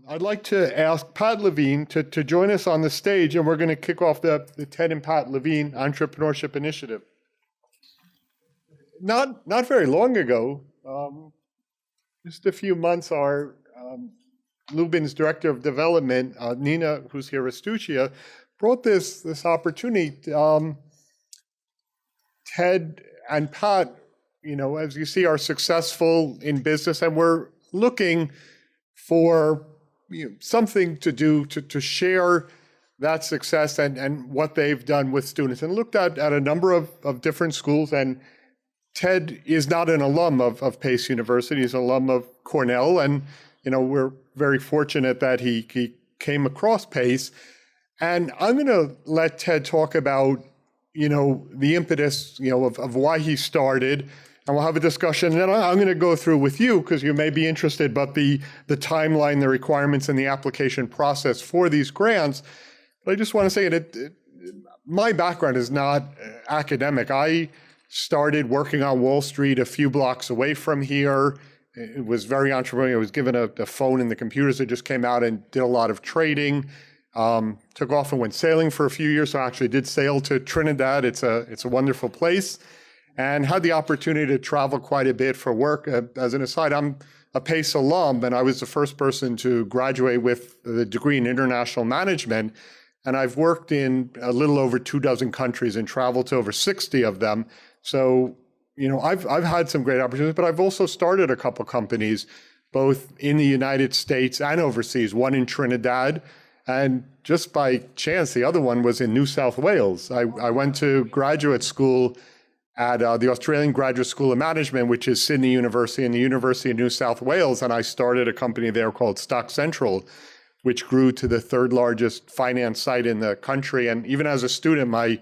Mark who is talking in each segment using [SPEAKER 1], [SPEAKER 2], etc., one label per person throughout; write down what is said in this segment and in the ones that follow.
[SPEAKER 1] I'd like to ask Pat Levine to join us on the stage, and we're going to kick off the Ted and Pat Levine Entrepreneurship Initiative. Not very long ago, just a few months, our Lubin's Director of Development, Nina, who's here, Astucia, brought this opportunity. Ted and Pat, as you see, are successful in business, and we're looking for something to do to share that success and what they've done with students, and looked at a number of different schools. And Ted is not an alum of Pace University, he's an alum of Cornell, and we're very fortunate that he came across Pace. And I'm going to let Ted talk about the impetus of why he started, and we'll have a discussion. And then I'm going to go through with you, because you may be interested, but the timeline, the requirements, and the application process for these grants. But I just want to say that my background is not academic. I started working on Wall Street a few blocks away from here. It was very entrepreneurial. I was given a phone and the computers that just came out, and did a lot of trading. Took off and went sailing for a few years. So I actually did sail to Trinidad. It's a wonderful place. And had the opportunity to travel quite a bit for work. As an aside, I'm a Pace alum, and I was the first person to graduate with the degree in international management. And I've worked in a little over 24 countries and traveled to over 60 of them. So, I've had some great opportunities, but I've also started a couple companies, both in the United States and overseas, one in Trinidad. And just by chance, the other one was in New South Wales. I went to graduate school at the Australian Graduate School of Management, which is Sydney University and the University of New South Wales. And I started a company there called Stock Central, which grew to the third largest finance site in the country. And even as a student, my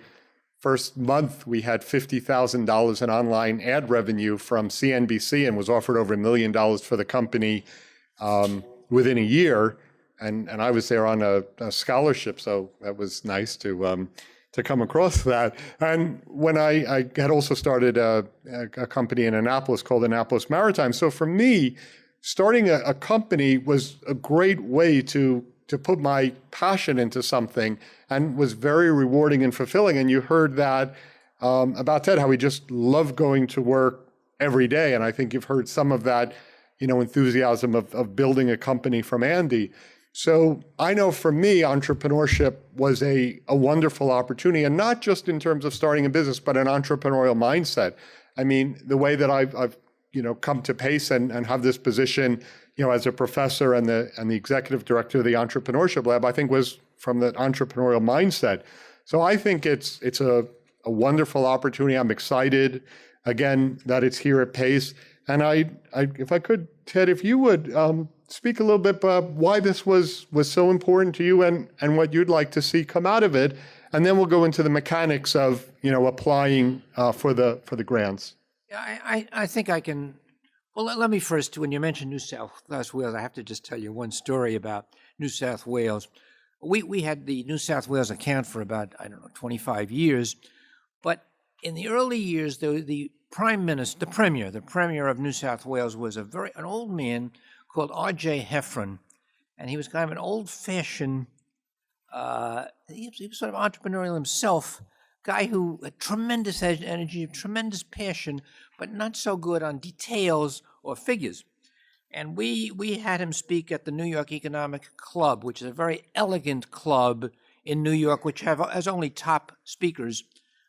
[SPEAKER 1] first month, we had $50,000 in online ad revenue from CNBC, and was offered over $1 million for the company within a year. And I was there on a scholarship, so that was nice to come across that. And when I had also started a company in Annapolis called Annapolis Maritime. So for me, starting a company was a great way to put my passion into something, and was very rewarding and fulfilling. And you heard that about Ted, how he just loved going to work every day. And I think you've heard some of that, enthusiasm of building a company from Andy. So I know for me, entrepreneurship was a wonderful opportunity, and not just in terms of starting a business, but an entrepreneurial mindset. I mean, the way that I've come to Pace and have this position, as a professor and the executive director of the Entrepreneurship Lab, I think was from the entrepreneurial mindset. So I think it's a wonderful opportunity. I'm excited, again, that it's here at Pace. And I if I could, Ted, if you would speak a little bit about why this was so important to you, and what you'd like to see come out of it, and then we'll go into the mechanics of applying for the grants.
[SPEAKER 2] Yeah, I think I can. Well, let me first, when you mentioned New South Wales, I have to just tell you one story about New South Wales. We had the New South Wales account for about 25 years, but in the early years, the premier of New South Wales was an old man called R.J. Heffron, and he was kind of an old-fashioned, he was sort of entrepreneurial himself, guy who had tremendous energy, tremendous passion, but not so good on details or figures. And we had him speak at the New York Economic Club, which is a very elegant club in New York, which has only top speakers.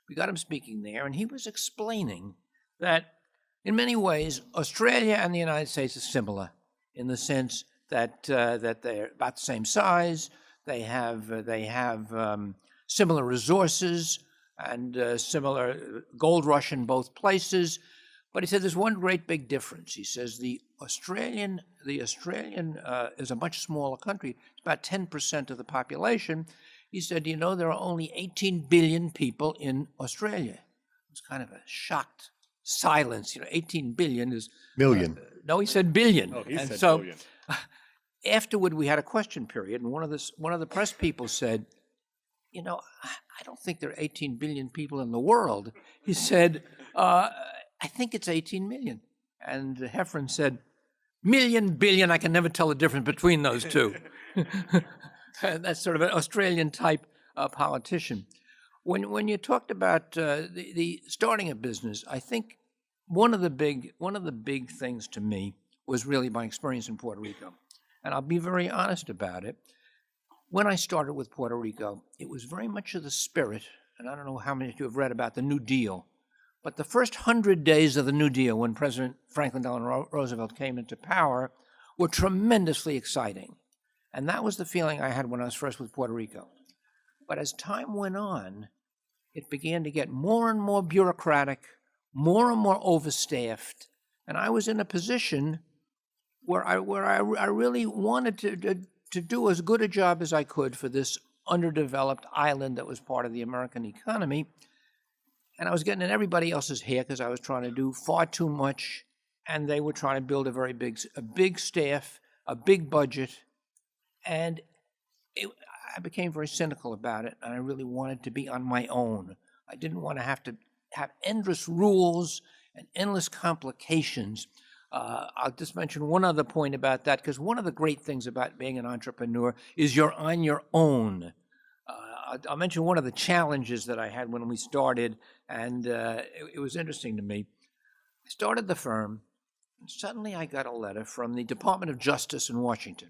[SPEAKER 2] We got him speaking there, and he was explaining that in many ways, Australia and the United States are similar in the sense that they're about the same size. They have similar resources and similar gold rush in both places. But he said there's one great big difference. He says the Australian is a much smaller country. It's about 10% of the population. He said, there are only 18 billion people in Australia. It's kind of a shocked silence. 18 billion is...
[SPEAKER 1] Million.
[SPEAKER 2] No, he said billion.
[SPEAKER 1] Oh, he said
[SPEAKER 2] so,
[SPEAKER 1] billion.
[SPEAKER 2] Afterward, we had a question period, and one of the press people said, I don't think there are 18 billion people in the world. He said, I think it's 18 million. And Heffron said, Million, billion, I can never tell the difference between those two. That's sort of an Australian type politician. When you talked about the starting a business, I think one of the big things to me was really my experience in Puerto Rico. And I'll be very honest about it. When I started with Puerto Rico, it was very much of the spirit, and I don't know how many of you have read about the New Deal, but the first 100 days of the New Deal, when President Franklin Delano Roosevelt came into power, were tremendously exciting. And that was the feeling I had when I was first with Puerto Rico. But as time went on, it began to get more and more bureaucratic, more and more overstaffed, and I was in a position where I really wanted to do as good a job as I could for this underdeveloped island that was part of the American economy. And I was getting in everybody else's hair because I was trying to do far too much, and they were trying to build a big staff, a big budget, and I became very cynical about it, and I really wanted to be on my own. I didn't want to have endless rules and endless complications. I'll just mention one other point about that, because one of the great things about being an entrepreneur is you're on your own. I'll mention one of the challenges that I had when we started, and it was interesting to me. I started the firm, and suddenly I got a letter from the Department of Justice in Washington.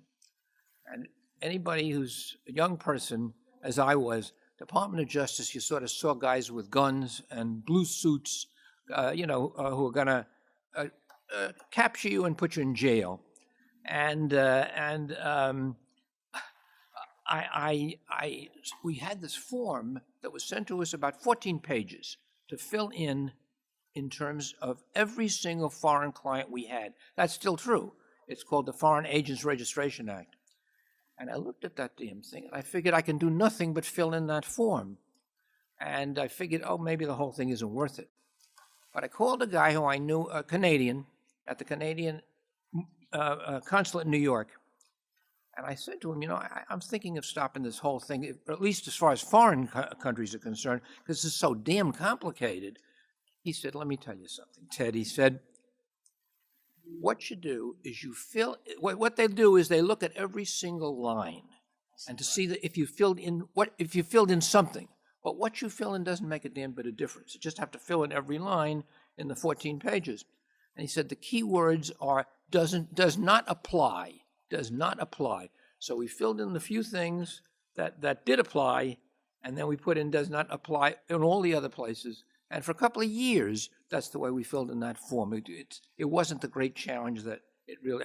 [SPEAKER 2] And anybody who's a young person, as I was, Department of Justice, you sort of saw guys with guns and blue suits, who are going to capture you and put you in jail. We had this form that was sent to us, about 14 pages, to fill in terms of every single foreign client we had. That's still true. It's called the Foreign Agents Registration Act. And I looked at that damn thing, and I figured I can do nothing but fill in that form. And I figured, maybe the whole thing isn't worth it. But I called a guy who I knew, a Canadian, at the Canadian consulate in New York. And I said to him, I'm thinking of stopping this whole thing, at least as far as foreign countries are concerned, because it's so damn complicated. He said, let me tell you something, Ted. He said, what you do is what they do is they look at every single line and to see that if you filled in something, but what you fill in doesn't make a damn bit of difference. You just have to fill in every line in the 14 pages. And he said the key words are does not apply. So we filled in the few things that did apply, and then we put in does not apply in all the other places. And for a couple of years, that's the way we filled in that form. It wasn't the great challenge that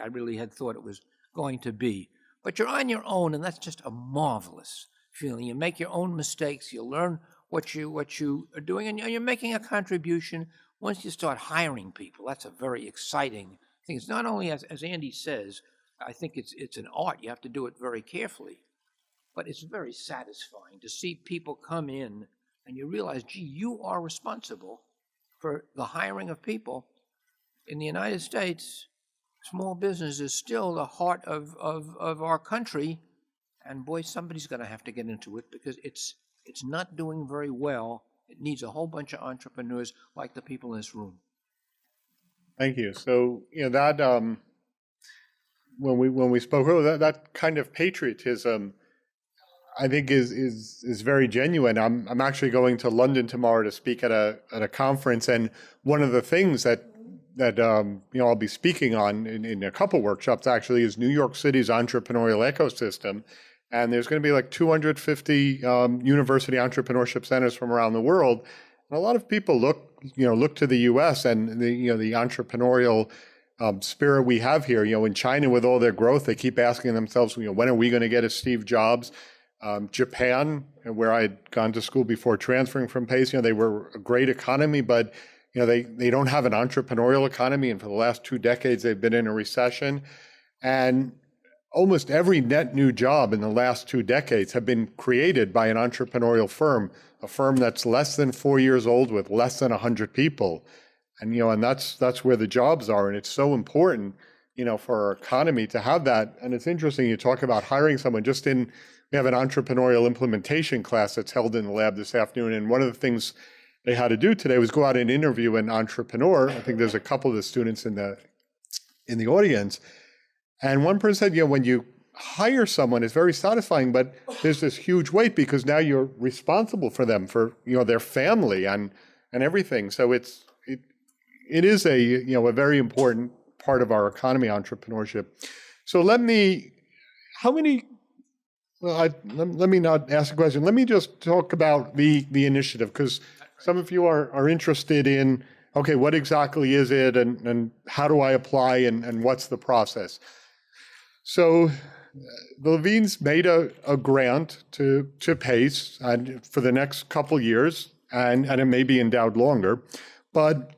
[SPEAKER 2] I really had thought it was going to be. But you're on your own, and that's just a marvelous feeling. You make your own mistakes. You learn what you are doing, and you're making a contribution. Once you start hiring people, that's a very exciting thing. It's not only, as Andy says, I think it's an art. You have to do it very carefully. But it's very satisfying to see people come in and you realize, gee, you are responsible for the hiring of people. In the United States, small business is still the heart of our country. And boy, somebody's going to have to get into it because it's not doing very well. It needs a whole bunch of entrepreneurs like the people in this room.
[SPEAKER 1] Thank you. So, that when we spoke earlier, that kind of patriotism, I think is very genuine. I'm actually going to London tomorrow to speak at a conference, and one of the things that I'll be speaking on in a couple workshops actually is New York City's entrepreneurial ecosystem. And there's going to be like 250 university entrepreneurship centers from around the world. And a lot of people look to the U.S. and the entrepreneurial spirit we have here. In China with all their growth, they keep asking themselves, when are we going to get a Steve Jobs? Japan, where I had gone to school before transferring from Pace, they were a great economy, but they don't have an entrepreneurial economy. And for the last 2 decades, they've been in a recession. And almost every net new job in the last 2 decades have been created by an entrepreneurial firm, a firm that's less than 4 years old with less than 100 people. And, and that's where the jobs are. And it's so important, for our economy to have that. And it's interesting, you talk about hiring someone. We have an entrepreneurial implementation class that's held in the lab this afternoon. And one of the things they had to do today was go out and interview an entrepreneur. I think there's a couple of the students in the audience. And one person said, when you hire someone, it's very satisfying, but there's this huge weight because now you're responsible for them, for their family and everything. So it is a very important part of our economy, entrepreneurship. So let me not ask a question. Let me just talk about the initiative, because some of you are interested in, okay, what exactly is it, and how do I apply, and what's the process? So the Levines made a grant to Pace and for the next couple years, and it may be endowed longer. But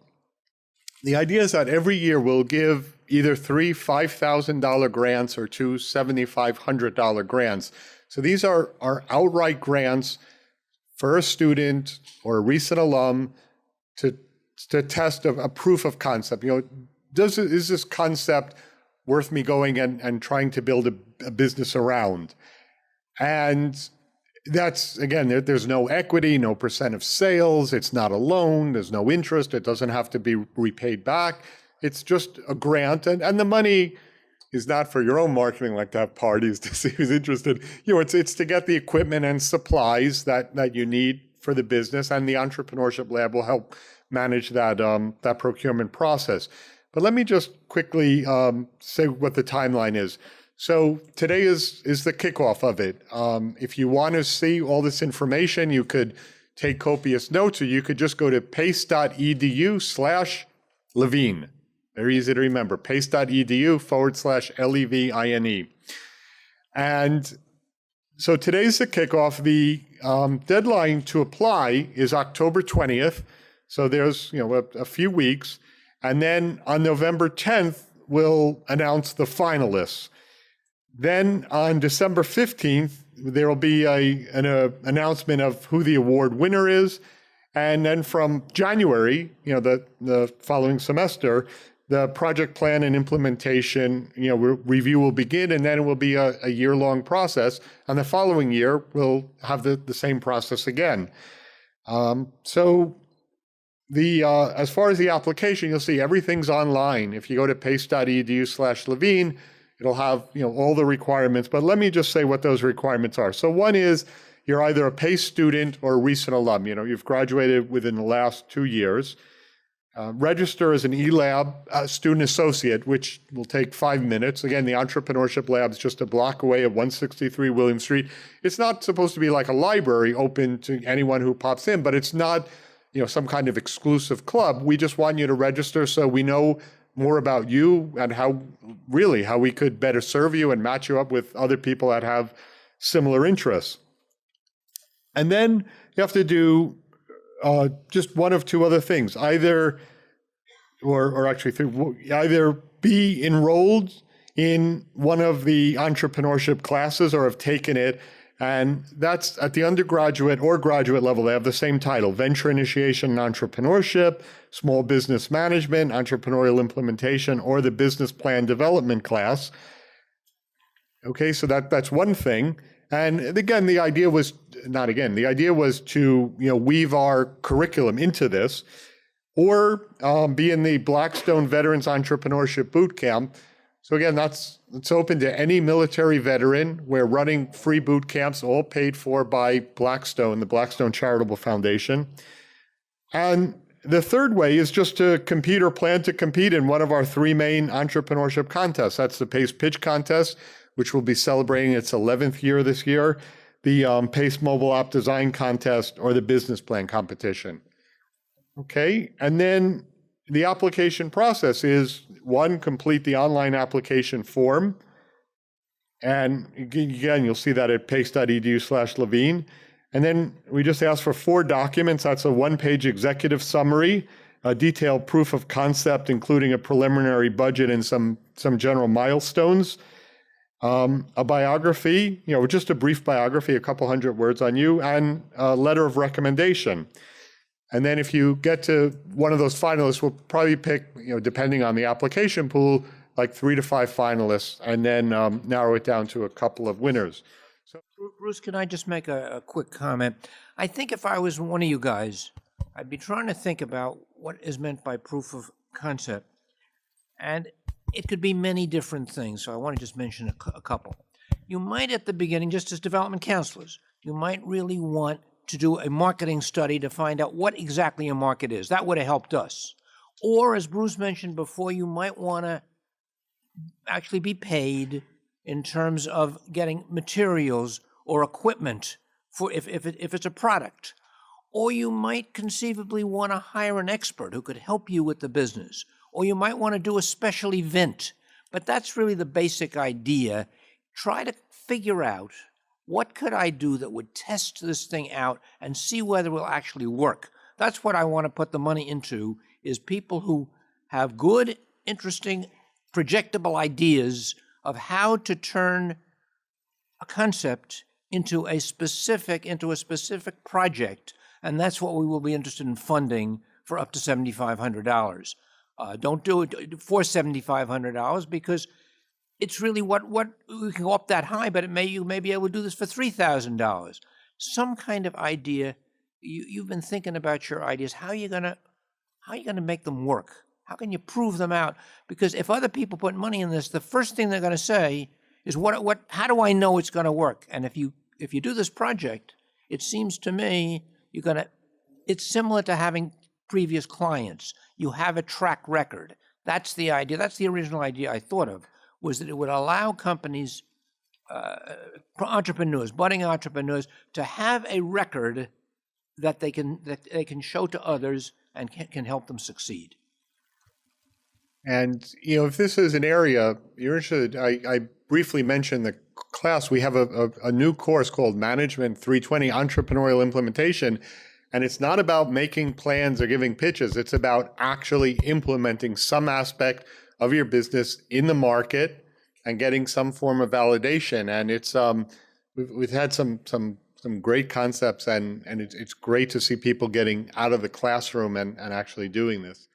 [SPEAKER 1] the idea is that every year we'll give either 3 $5,000 grants or 2 $7,500 grants. So these are outright grants for a student or a recent alum to test a proof of concept. Is this concept worth me going and trying to build a business around? And that's, again, there's no equity, no percent of sales. It's not a loan. There's no interest. It doesn't have to be repaid back. It's just a grant. And the money is not for your own marketing, like to have parties to see who's interested. It's to get the equipment and supplies that you need for the business. And the Entrepreneurship Lab will help manage that procurement process. But let me just quickly say what the timeline is. So today is the kickoff of it. If you want to see all this information, you could take copious notes, or you could just go to pace.edu/Levine. Very easy to remember, pace.edu/Levine. And so today's the kickoff. The deadline to apply is October 20th. So there's a few weeks. And then on November 10th, we'll announce the finalists. Then on December 15th, there will be an announcement of who the award winner is. And then from January, the following semester, the project plan and implementation review will begin, and then it will be a year-long process. And the following year, we'll have the same process again. So as far as the application, you'll see everything's online. If you go to pace.edu/Levine, it'll have all the requirements. But let me just say what those requirements are. So one is you're either a Pace student or a recent alum. You've graduated within the last 2 years. Register as an eLab student associate, which will take 5 minutes. Again, the Entrepreneurship Lab is just a block away at 163 William Street. It's not supposed to be like a library open to anyone who pops in, but it's not some kind of exclusive club. We just want you to register so we know more about you and how we could better serve you and match you up with other people that have similar interests. And then you have to do just one of two other things, either be enrolled in one of the entrepreneurship classes or have taken it. And that's at the undergraduate or graduate level. They have the same title: Venture Initiation and Entrepreneurship, Small Business Management, Entrepreneurial Implementation, or the Business Plan Development class. Okay, so that's one thing. And again, the idea was to weave our curriculum into this, or be in the Blackstone Veterans Entrepreneurship Bootcamp. So again, it's open to any military veteran. We're running free boot camps, all paid for by Blackstone, the Blackstone Charitable Foundation. And the third way is just to compete or plan to compete in one of our 3 main entrepreneurship contests. That's the Pace Pitch Contest, which will be celebrating its 11th year this year, the Pace Mobile App Design Contest, or the Business Plan Competition. Okay, and then the application process is, 1, complete the online application form. And again, you'll see that at pace.edu/Levine. And then we just ask for 4 documents. That's a 1-page executive summary, a detailed proof of concept, including a preliminary budget and some general milestones, a biography, just a brief biography, a couple hundred words on you, and a letter of recommendation. And then if you get to one of those finalists, we'll probably pick, depending on the application pool, like 3 to 5 finalists, and then narrow it down to a couple of winners.
[SPEAKER 2] So, Bruce, can I just make a quick comment? I think if I was one of you guys, I'd be trying to think about what is meant by proof of concept. And it could be many different things. So I want to just mention a couple. You might at the beginning, just as development counselors, you might really want to do a marketing study to find out what exactly a market is. That would have helped us. Or as Bruce mentioned before, you might want to actually be paid in terms of getting materials or equipment for if it's a product. Or you might conceivably want to hire an expert who could help you with the business. Or you might want to do a special event. But that's really the basic idea. Try to figure out, what could I do that would test this thing out and see whether it will actually work? That's what I want to put the money into, is people who have good, interesting, projectable ideas of how to turn a concept into a specific project. And that's what we will be interested in funding for up to $7,500. Don't do it for $7,500 because it's really what we can go up that high, but you may be able to do this for $3,000. Some kind of idea. You've been thinking about your ideas. How are you gonna make them work? How can you prove them out? Because if other people put money in this, the first thing they're going to say is, how do I know it's going to work? And if you do this project, it seems to me it's similar to having previous clients. You have a track record. That's the idea. That's the original idea I thought of, was that it would allow companies, entrepreneurs, budding entrepreneurs, to have a record that they can show to others and can help them succeed.
[SPEAKER 1] And, if this is an area you're interested, I briefly mentioned the class. We have a new course called Management 320 Entrepreneurial Implementation. And it's not about making plans or giving pitches. It's about actually implementing some aspect of your business in the market and getting some form of validation. And it's we've had some great concepts, and it's great to see people getting out of the classroom and actually doing this.